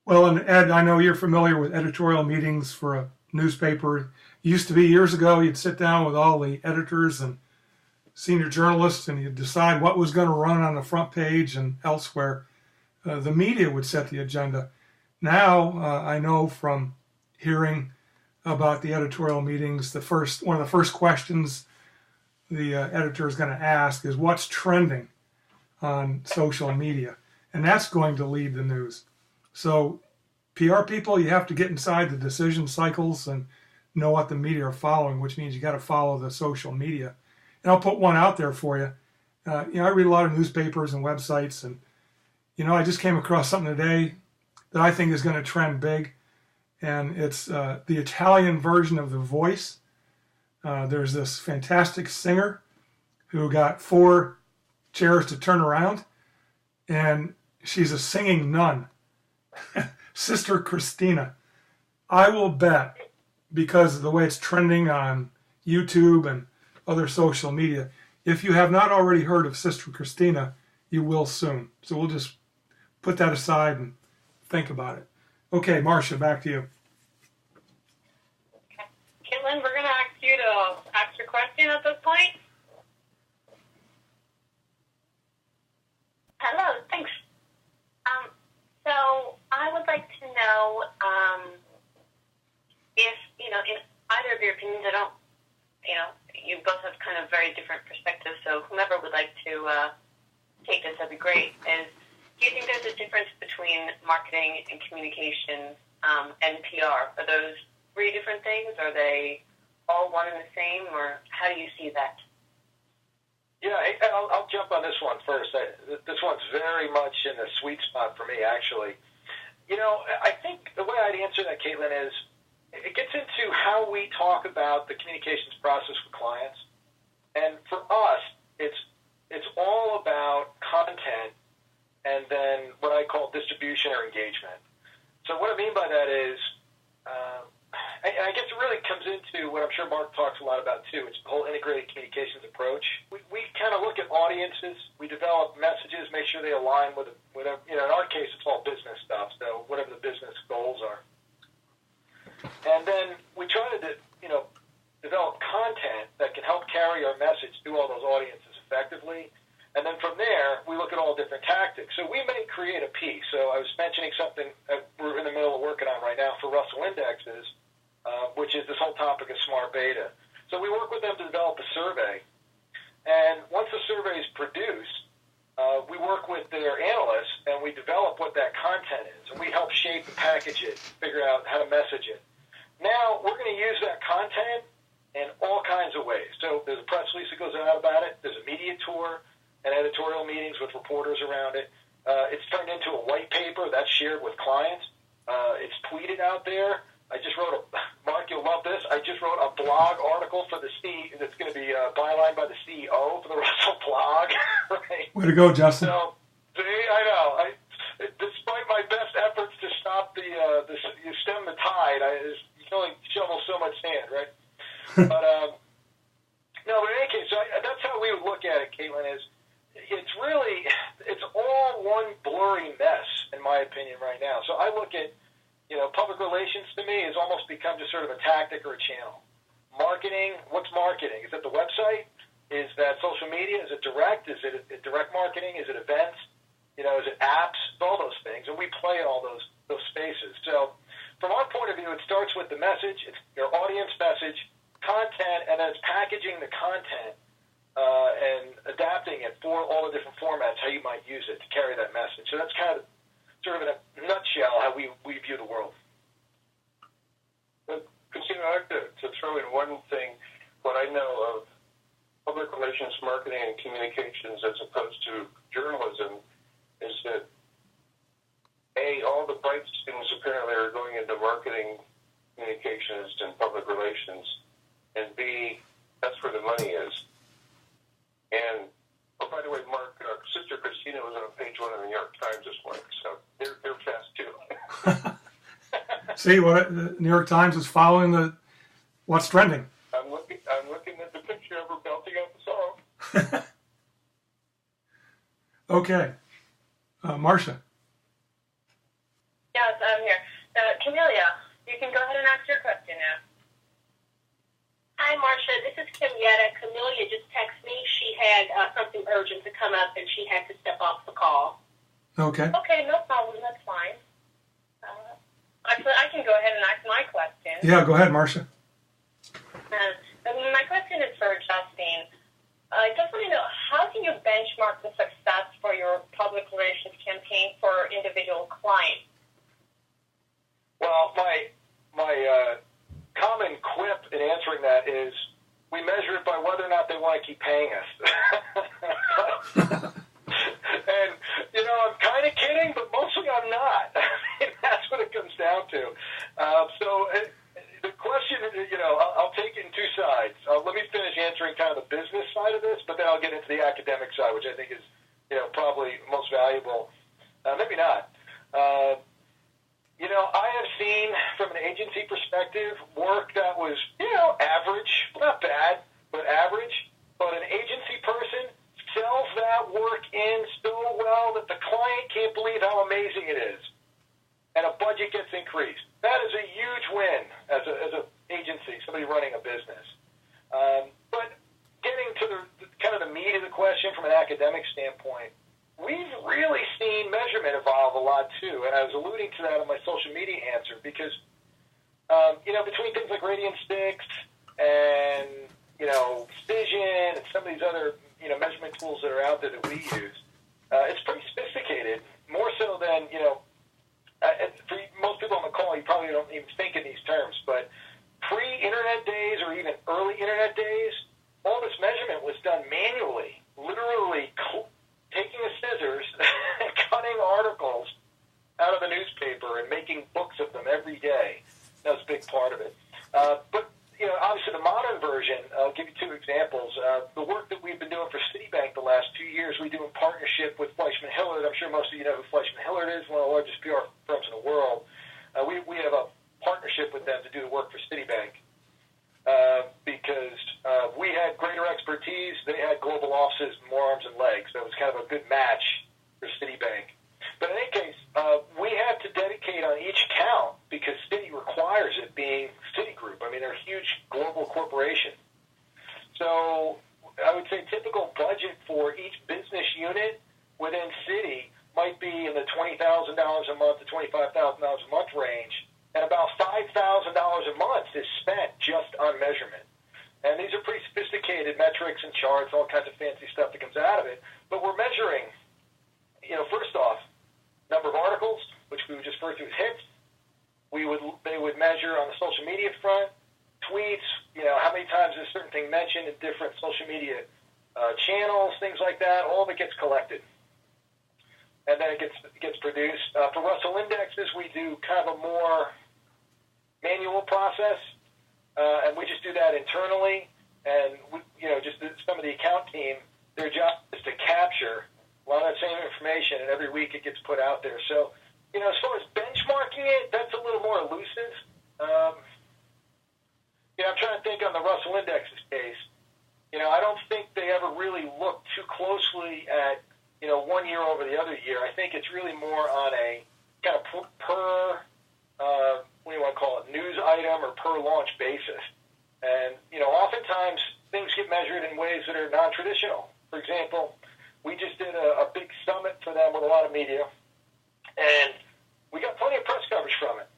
Well, and Ed, I know you're familiar with editorial meetings for a newspaper. It used to be years ago, you'd sit down with all the editors and senior journalists and you'd decide what was going to run on the front page and elsewhere. The media would set the agenda. Now, I know from hearing about the editorial meetings, one of the first questions the editor is going to ask is what's trending on social media. And that's going to lead the news. So PR people, you have to get inside the decision cycles and know what the media are following, which means you got to follow the social media. And I'll put one out there for you. I read a lot of newspapers and websites, and I just came across something today that I think is going to trend big, and it's the Italian version of The Voice. There's this fantastic singer who got 4 chairs to turn around, and she's a singing nun. Sister Christina. I will bet, because of the way it's trending on YouTube and other social media, if you have not already heard of Sister Christina, you will soon. So we'll just put that aside and think about it. Okay, Marcia, back to you. Okay. Caitlin, we're going to ask you to ask your question at this point. Hello, thanks. So I would like to know if, in either of your opinions, you both have kind of very different perspectives, so whomever would like to take this, that'd be great, do you think there's a difference between marketing and communications and PR? Are those 3 different things? Are they all one and the same, or how do you see that? Yeah, I'll jump on this one first. This one's very much in the sweet spot for me, actually. I think the way I'd answer that, Caitlin, is it gets into how we talk about the communications process with clients. And for us, it's all about content and then what I call distribution or engagement. So what I mean by that is, I guess it really comes into what I'm sure Mark talks a lot about too. It's the whole integrated communications approach. We kind of look at audiences. We develop messages, make sure they align with whatever. In our case, it's all business stuff. So whatever the business goals are, and then we try to develop content that can help carry our message to all those audiences effectively. And then from there, we look at all different tactics. So we may create a piece. So I was mentioning something that we're in the middle of working on right now for Russell Indexes, which is this whole topic of smart beta. So we work with them to develop a survey. And once the survey is produced, we work with their analysts and we develop what that content is. And we help shape and package it, figure out how to message it. Now, we're going to use that content in all kinds of ways. So there's a press release that goes out about it. There's a media tour and editorial meetings with reporters around it. It's turned into a white paper that's shared with clients. It's tweeted out there. I just wrote Mark, you'll love this. I just wrote a blog article for the that's going to be bylined by the CEO for the Russell blog. Right? Way to go, Justin. So, see, I know. Despite my best efforts to stop you stem the tide, you can only shovel so much sand, right? But no, but in any case, so that's how we would look at it, Caitlin, is it's all one blurry mess, in my opinion, right now. So I look at, public relations to me has almost become just sort of a tactic or a channel. Marketing, what's marketing? Is it the website? Is that social media? Is it direct? Is it direct marketing? Is it events? Is it apps? All those things. And we play in all those spaces. So from our point of view, it starts with the message. It's your audience message. content, and then it's packaging the content and adapting it for all the different formats, how you might use it to carry that message. So that's kind of sort of in a nutshell how we view the world. Christina, I'd like to throw in one thing. What I know of public relations, marketing, and communications as opposed to journalism is that, A, all the bright students apparently are going into marketing, communications, and public relations, and B, that's where the money is. And, oh, by the way, Mark, Sister Christina was on page 1 of the New York Times this morning, so they're fast too. See, what the New York Times is following what's trending. I'm looking at the picture of her belting out the song. Okay. Marcia. Yes, I'm here. Camelia, you can go ahead and ask your question now. Hi, Marcia. This is Kim Yetta. Camelia just texted me. She had something urgent to come up, and she had to step off the call. Okay. Okay, no problem. That's fine. Actually, I can go ahead and ask my question. Yeah, go ahead, Marcia. My question is for Justine. I just want to know, how do you benchmark the success for your public relations campaign for individual clients? Well, my common quip in answering that is we measure it by whether or not they want to keep paying us. And, I'm kind of kidding, but mostly I'm not. That's what it comes down to. The question, I'll take it in two sides. Let me finish answering kind of the business side of this, but then I'll get into the academic side, which I think is, probably most valuable. Maybe not. I have seen from an agency perspective work that was, average, not bad, but average. But an agency person sells that work in so well that the client can't believe how amazing it is. And a budget gets increased. That is a huge win as an agency, somebody running a business. But getting to the kind of the meat of the question from an academic standpoint, we've really seen measurement evolve a lot too, and I was alluding to that in my social media answer because, between things like Radiant Sticks and, Vision and some of these other, measurement tools that are out there that we use, it's pretty sophisticated, more so than, for most people on the call, you probably don't even think in these terms, but pre-internet days or even early internet days, all this measurement was done manually, literally taking the scissors and cutting articles out of the newspaper and making books of them every day. That was a big part of it. But, obviously the modern version, I'll give you two examples. The work that we've been doing for Citibank the last 2 years, we do in partnership with Fleischman Hillard. I'm sure most of you know who Fleischman Hillard is, one of the largest PR firms in the world. We have a partnership with them to do the work for Citibank because we had greater expertise. They had global offices, more arms and legs. So it was kind of a good match for Citibank. But in any case, we had to dedicate on each account because Citi requires it, being Citigroup. I mean, they're a huge global corporation. So I would say typical budget for each business unit within Citi might be in the $20,000 a month to $25,000 a month range, and about $5,000 a month is spent just on measurement. And these are pretty sophisticated metrics and charts, all kinds of fancy stuff that comes out of it. But we're measuring, first off, number of articles, which we would just refer to as hits. They would measure on the social media front, tweets, how many times is a certain thing mentioned in different social media channels, things like that. All of it gets collected. And then it gets produced. For Russell Indexes, we do kind of a more manual process, and we just do that internally. And some of the account team, their job is to capture a lot of that same information, and every week it gets put out there. So, as far as benchmarking it, that's a little more elusive. I'm trying to think on the Russell Indexes case. I don't think they ever really looked too closely at, 1 year over the other year. I think it's really more on a kind of per what do you want to call it, news item or per launch basis. And, oftentimes things get measured in ways that are non-traditional. For example, we just did a big summit for them with a lot of media, and we got plenty of press coverage from it.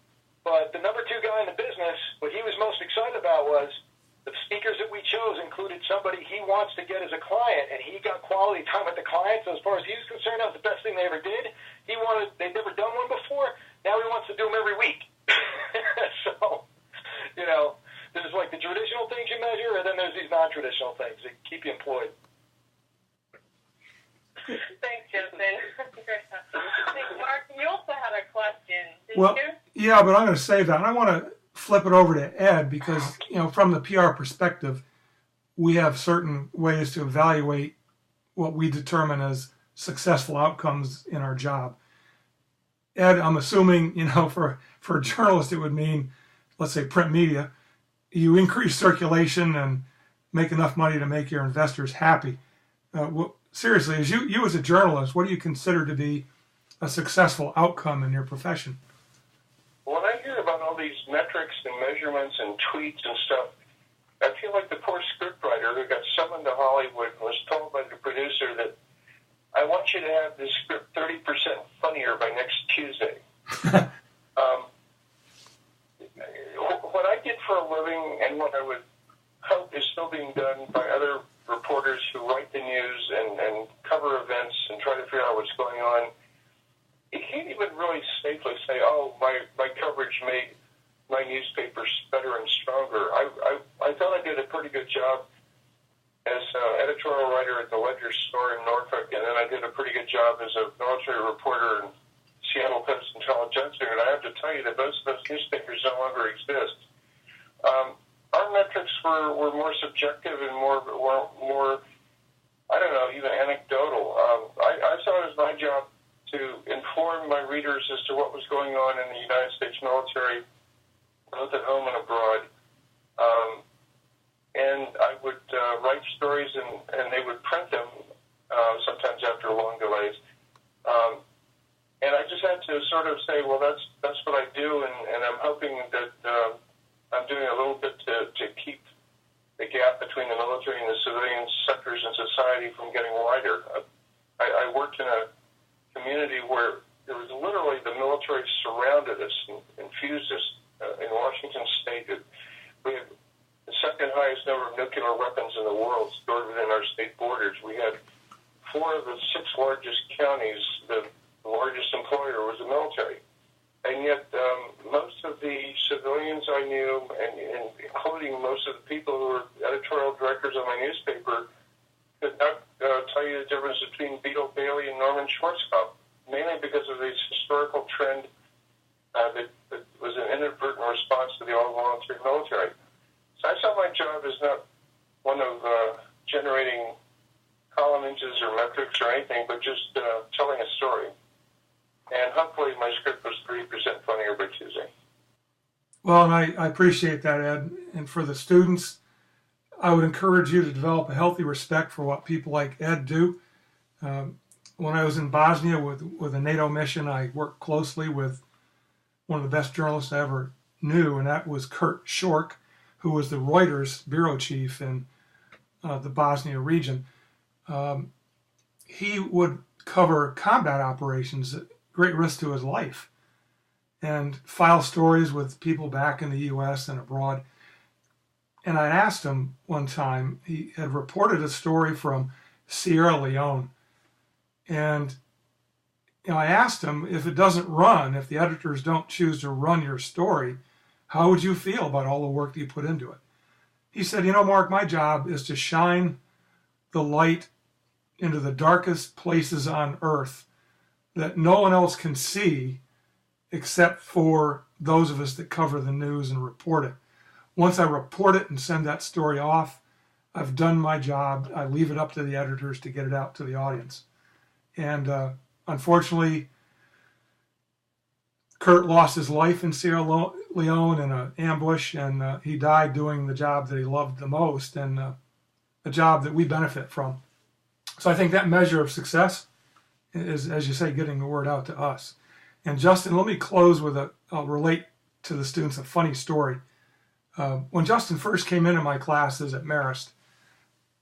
But the number 2 guy in the business, what he was most excited about was the wants to get as a client, and he got quality time with the client. So as far as he was concerned, that was the best thing they ever did. They'd never done one before. Now he wants to do them every week. So, there's like the traditional things you measure, and then there's these non-traditional things that keep you employed. Thanks, Justin. Mark, you also had a question, didn't you? Yeah, but I'm going to save that. And I want to flip it over to Ed because, from the PR perspective, we have certain ways to evaluate what we determine as successful outcomes in our job. Ed, I'm assuming, for a journalist, it would mean, let's say, print media. You increase circulation and make enough money to make your investors happy. Seriously, as you as a journalist, what do you consider to be a successful outcome in your profession? When I hear about all these metrics and measurements and tweets and stuff, I feel like the poor scriptwriter who got summoned to Hollywood and was told by the producer that I want you to have this script 30% funnier by next Tuesday. What I did for a living and what I would hope is still being done by other reporters who write the news and cover events and try to figure out what's going on, you can't even really safely say, oh, my coverage made my newspapers better and stronger. I thought I did a pretty good job as editorial writer at the Ledger store in Norfolk, and then I did a pretty good job as a military reporter in Seattle Post and Intelligencer, and I have to tell you that most of those newspapers no longer exist. Our metrics were more subjective and more I don't know, even anecdotal. I saw it as my job to inform my readers as to what was going on in the United States military, both at home and abroad. And I would write stories, and they would print them, sometimes after long delays. And I just had to sort of say, well, that's what I do, and I'm hoping that I'm doing a little bit to keep the gap between the military and the civilian sectors in society from getting wider. I worked in a community where it was literally the military surrounded us and infused us in Washington State. We had the second highest number of nuclear weapons in the world stored within our state borders. We had 4 of the 6 largest counties. The largest employer was the military. And yet, most of the civilians I knew, and including most of the people who were editorial directors on my newspaper, could not tell you the difference between Beetle Bailey and Norman Schwarzkopf, mainly because of this historical trend that was an inadvertent response to the all-voluntary military. So I saw my job as not one of generating column inches or metrics or anything, but just telling a story. And hopefully my script was 3% funnier by Tuesday. Well, and I appreciate that, Ed. And for the students, I would encourage you to develop a healthy respect for what people like Ed do. When I was in Bosnia with a NATO mission, I worked closely with one of the best journalists I ever knew, and that was Kurt Schork, who was the Reuters bureau chief in the Bosnia region. He would cover combat operations at great risk to his life and file stories with people back in the U.S. and abroad. And I asked him one time, he had reported a story from Sierra Leone. And I asked him, if it doesn't run, if the editors don't choose to run your story, how would you feel about all the work that you put into it? He said, Mark, my job is to shine the light into the darkest places on earth that no one else can see except for those of us that cover the news and report it. Once I report it and send that story off, I've done my job. I leave it up to the editors to get it out to the audience. And unfortunately, Kurt lost his life in Sierra Leone in an ambush, and he died doing the job that he loved the most, and a job that we benefit from. So I think that measure of success is, as you say, getting the word out to us. And Justin, let me close with I'll relate to the students a funny story. When Justin first came into my classes at Marist,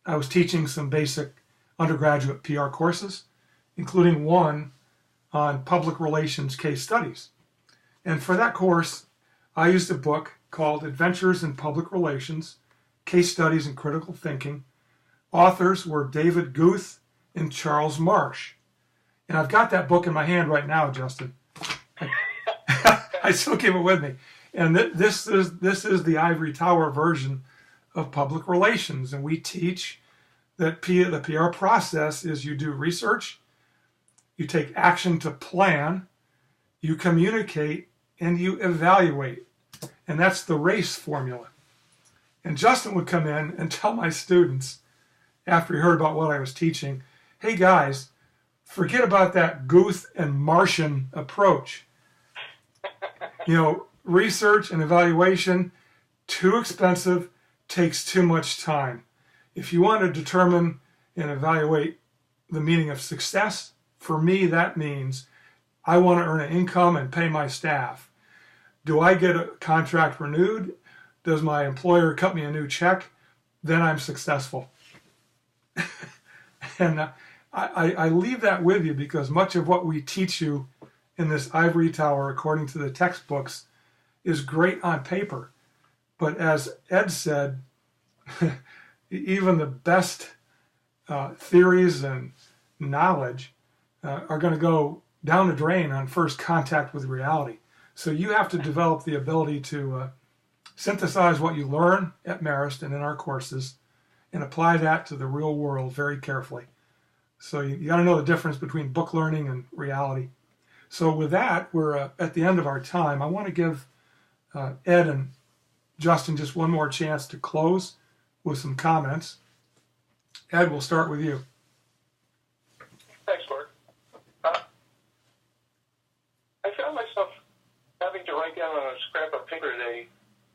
I was teaching some basic undergraduate PR courses, including one on public relations case studies. And for that course, I used a book called Adventures in Public Relations, Case Studies and Critical Thinking Authors were David Guth and Charles Marsh. And I've got that book in my hand right now, Justin. I still keep it with me. And this is the ivory tower version of public relations. And we teach that the PR process is you do research, you take action to plan, you communicate, and you evaluate. And that's the RACE formula. And Justin would come in and tell my students, after he heard about what I was teaching, hey guys, forget about that Guth and Martian approach. Research and evaluation, too expensive, takes too much time. If you want to determine and evaluate the meaning of success, for me that means I want to earn an income and pay my staff. Do I get a contract renewed? Does my employer cut me a new check? Then I'm successful. And I leave that with you because much of what we teach you in this ivory tower, according to the textbooks, is great on paper. But as Ed said, even the best theories and knowledge are going to go down the drain on first contact with reality. So you have to develop the ability to synthesize what you learn at Marist and in our courses and apply that to the real world very carefully. So you got to know the difference between book learning and reality. So with that, we're at the end of our time. I want to give Ed and Justin just one more chance to close with some comments. Ed, we'll start with you. Thanks, Mark. I found myself having to write down on a scrap of paper today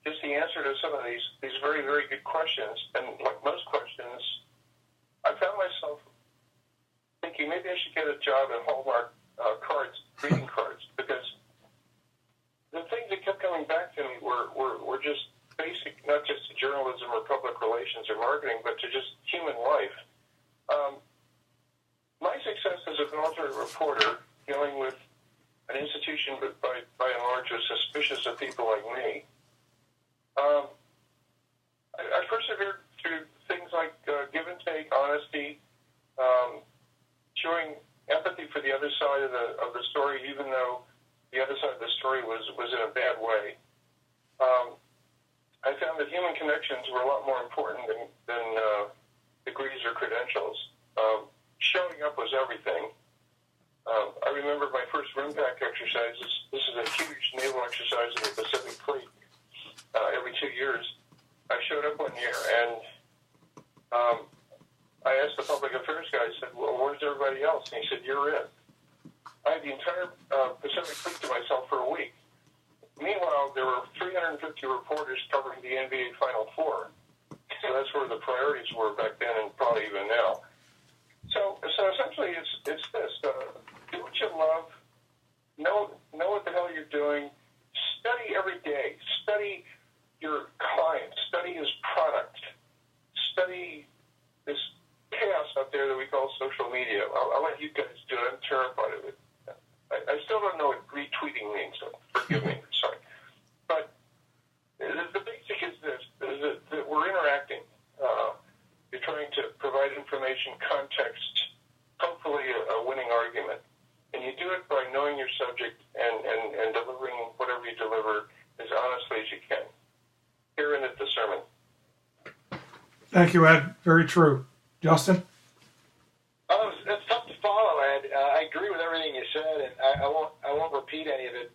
just the answer to some of these very, very good questions. And like most questions, I found myself thinking maybe I should get a job at Hallmark greeting cards, because the things that kept coming back to me were just basic, not just to journalism or public relations or marketing, but to just human life. My success as a military reporter dealing with an institution that by and large was suspicious of people like me, I persevered through things like give and take, honesty, showing empathy for the other side of the story, even though the other side of the story was in a bad way. I found that human connections were a lot more important than degrees or credentials. Showing up was everything. I remember my first RIMPAC exercises. This is a huge naval exercise in the Pacific Fleet every 2 years. I showed up one year and I asked the public affairs guy, I said, well, where's everybody else? And he said, you're it. I had the entire Pacific Fleet to myself for a week. Meanwhile, there were 350 reporters covering the NBA Final Four. So that's where the priorities were back then and probably even now. So essentially it's this. Do what you love. Know what the hell you're doing. Study every day. Study your client. Study his product. Study this chaos out there that we call social media. I'll let you guys do it. I'm terrified of it. I still don't know what retweeting means, so forgive me. Sorry. But the basic is this, is that we're interacting. You're trying to provide information, context, hopefully a winning argument. And you do it by knowing your subject and delivering whatever you deliver as honestly as you can. Herein is the sermon. Thank you, Ed. Very true. Justin? It's tough to follow, Ed. I agree with everything you said, and I won't repeat any of it.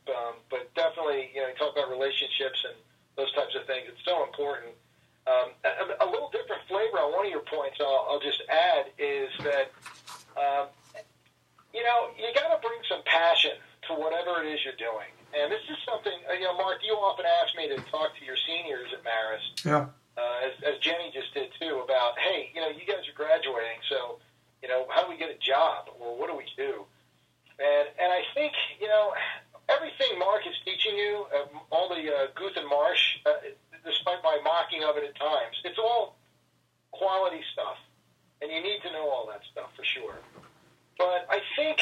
But definitely, you talk about relationships and those types of things. It's so important. A little different flavor on one of your points. I'll just add is that you got to bring some passion to whatever it is you're doing. And this is something, Mark, you often ask me to talk to your seniors at Marist. Yeah. As Jenny just did too, about, hey, you guys are graduating, so how do we get a job, or what do we do? And I think everything Mark is teaching you, all the Guth and Marsh, despite my mocking of it at times, it's all quality stuff, and you need to know all that stuff for sure. But I think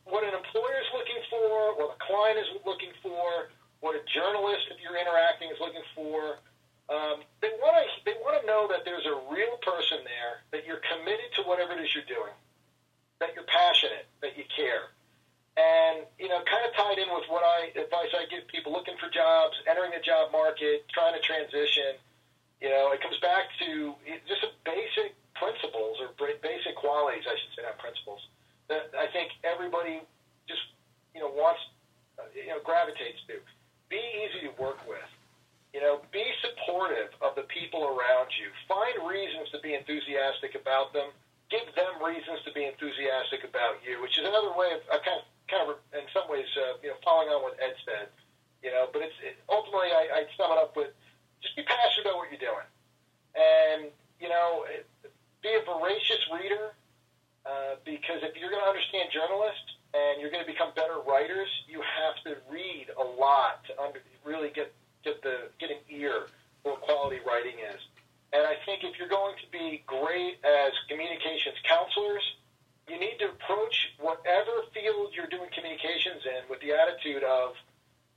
what an employer is looking for, what a client is looking for, what a journalist, if you're interacting, is looking for, they want to know that there's a real person there that you're advice I give people looking for jobs, entering the job market, trying to transition, it comes back to just some basic principles or basic qualities, I should say, not principles, that I think everybody just, wants, gravitates to. Be easy to work with. Be supportive of the people around you. Find reasons to be enthusiastic about them. Give them reasons to be enthusiastic about you, which is another way of kind of in some ways, following on what Ed said. But ultimately, I'd sum it up with just be passionate about what you're doing. And, be a voracious reader, because if you're going to understand journalists and you're going to become better writers, you have to read a lot to really get an ear for what quality writing is. And I think if you're going to be great as communications counselors, you need to approach whatever field you're doing communications in with the attitude of,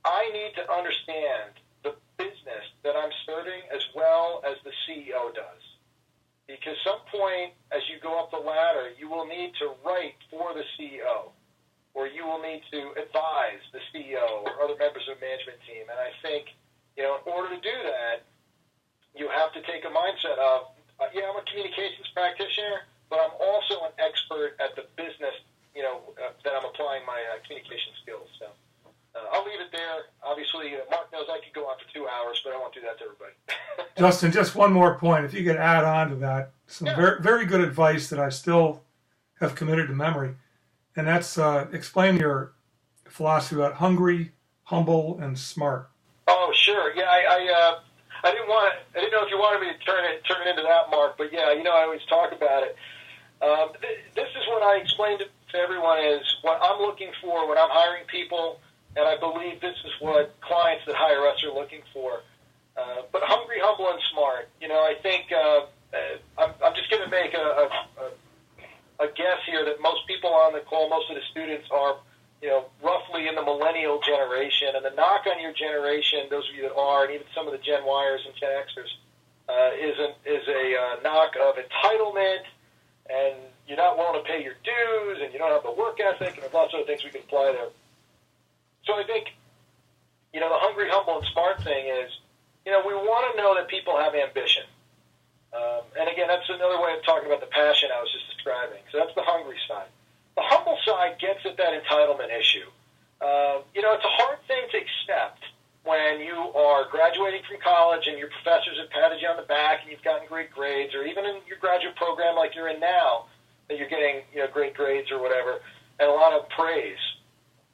I need to understand the business that I'm serving as well as the CEO does. Because some point, as you go up the ladder, you will need to write for the CEO, or you will need to advise the CEO or other members of the management team. And I think, in order to do that, you have to take a mindset of, I'm a communications practitioner, but I'm also an expert at the business, that I'm applying my communication skills. So I'll leave it there. Obviously, Mark knows I could go on for 2 hours, but I won't do that to everybody. Justin, just one more point. If you could add on to that, some very, very good advice that I still have committed to memory, and that's explain your philosophy about hungry, humble, and smart. Oh, sure. Yeah, I didn't know if you wanted me to turn it into that, Mark, but yeah, I always talk about it. This is what I explained to everyone is what I'm looking for when I'm hiring people, and I believe this is what clients that hire us are looking for. But hungry, humble, and smart. I think I'm just going to make a guess here that most people on the call, most of the students are, roughly in the millennial generation. And the knock on your generation, those of you that are, and even some of the Gen Yers and Gen Xers, is a knock of entitlement, and you're not willing to pay your dues, and you don't have the work ethic, and there's lots of other things we can apply there. So I think, the hungry, humble, and smart thing is, we want to know that people have ambition. And again, that's another way of talking about the passion I was just describing. So that's the hungry side. The humble side gets at that entitlement issue. It's a hard thing to accept when you are graduating from college and your professors have patted you on the back and you've gotten great grades, or even in your graduate program like you're in now, that you're getting great grades or whatever, and a lot of praise.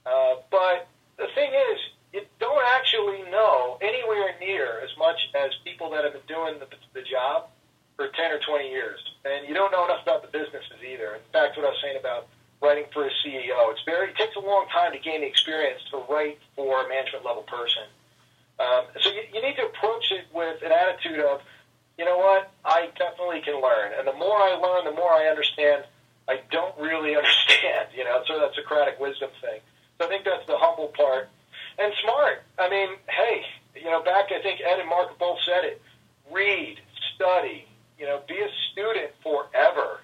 But the thing is, you don't actually know anywhere near as much as people that have been doing the job for 10 or 20 years. And you don't know enough about the businesses either. In fact, what I was saying about writing for a CEO, it takes a long time to gain the experience to write for a management level person. So you need to approach it with an attitude of, you know what, I definitely can learn. And the more I learn, the more I understand I don't really understand, sort of that Socratic wisdom thing. So I think that's the humble part. And smart. I mean, hey, back, I think Ed and Mark have both said it. Read, study, be a student forever,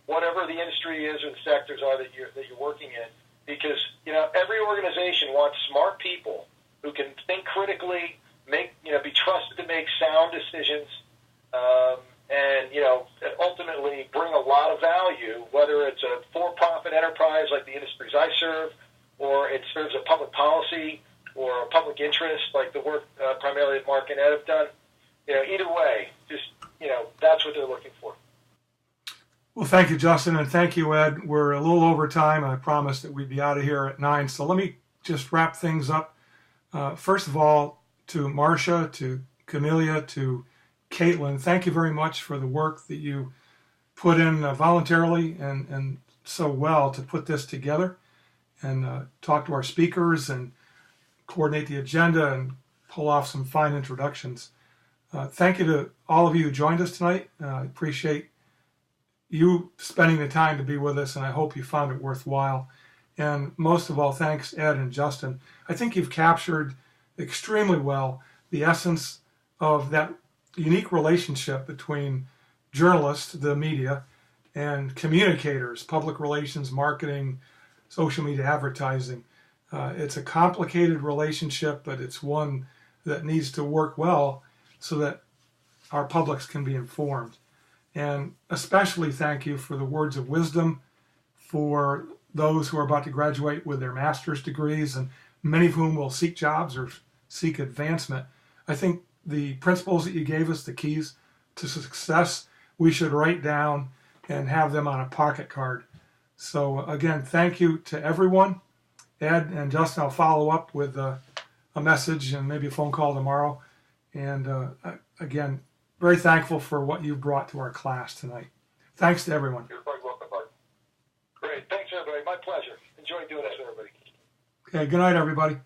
whatever the industry is or the sectors are that you're working in. Because, every organization wants smart people who can think critically, be trusted to make sound decisions, and ultimately bring a lot of value, whether it's a for-profit enterprise like the industries I serve, or it serves a public policy or a public interest like the work primarily that Mark and Ed have done. Either way, just, that's what they're looking for. Well, thank you, Justin, and thank you, Ed. We're a little over time. I promised that we'd be out of here at 9, so let me just wrap things up. First of all, to Marcia, to Camelia, to Caitlin, thank you very much for the work that you put in voluntarily and so well to put this together and talk to our speakers and coordinate the agenda and pull off some fine introductions. Thank you to all of you who joined us tonight. I appreciate you spending the time to be with us, and I hope you found it worthwhile. And most of all, thanks, Ed and Justin. I think you've captured extremely well the essence of that unique relationship between journalists, the media, and communicators, public relations, marketing, social media advertising. It's a complicated relationship, but it's one that needs to work well so that our publics can be informed. And especially thank you for the words of wisdom for those who are about to graduate with their master's degrees, and many of whom will seek jobs or seek advancement. I think the principles that you gave us, the keys to success, we should write down and have them on a pocket card. So again, thank you to everyone. Ed and Justin, I'll follow up with a message and maybe a phone call tomorrow. And again, very thankful for what you've brought to our class tonight. Thanks to everyone. You're quite welcome, Bart. Great. Thanks, everybody. My pleasure. Enjoy doing this with everybody. Okay, good night, everybody.